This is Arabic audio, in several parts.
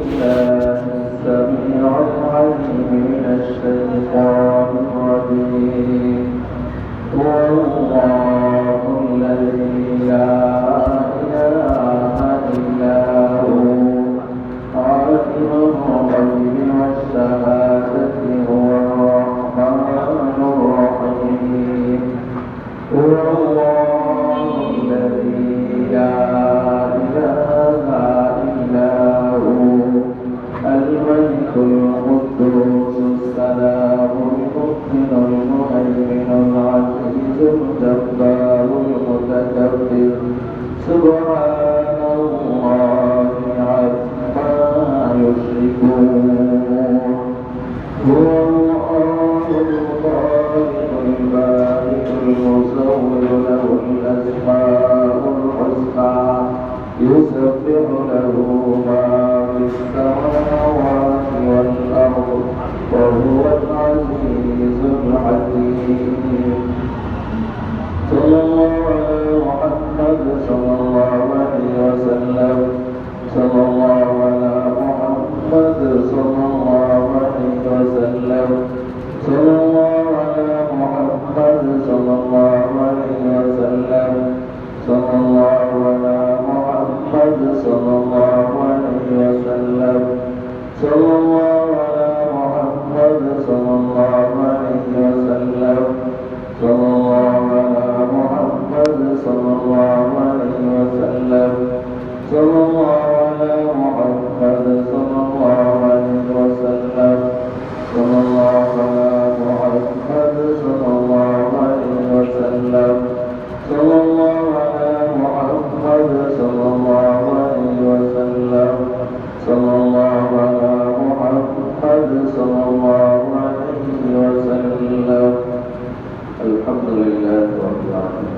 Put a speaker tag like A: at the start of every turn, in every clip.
A: بالله السميع العليم من الشيطان الرجيم. هو الله الذي لا إله إلا هو عالم الغيب والشهادة هو الرحمن الرحيم. هو الله الذي لا إله إلا هو الملك القدوس السلام المؤمن المهيمن العزيز الجبار المتكبر سبحان الله عما يشركون. هو الله الخالق البارئ المصور له الأسماء الحسنى يسبح له ما في السماوات والأرض وهو العزيز الحكيم. صلى الله على محمد صلى الله عليه وسلم. صلى الله على محمد صلى الله عليه وسلم. صلى الله على محمد صلى الله عليه وسلم. صلى الله على محمد صلى الله عليه وسلم. صلى الله على محمد صلى الله عليه وسلم. صلى الله على محمد صلى الله عليه وسلم. صلى الله على محمد صلى الله عليه وسلم. صلى الله على محمد صلى الله عليه وسلم. صلى الله على محمد صلى الله عليه وسلم. صلى الله على محمد صلى الله عليه وسلم. الحمد لله رب العالمين.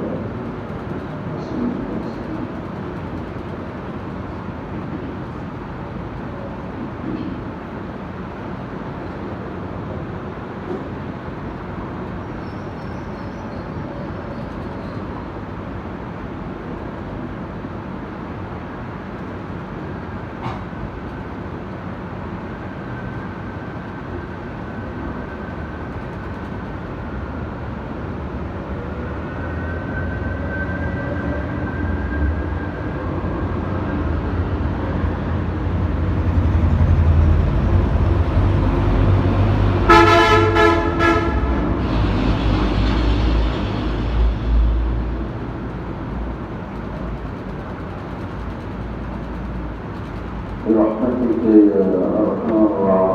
A: برحمتك يا أرحم الراحمين.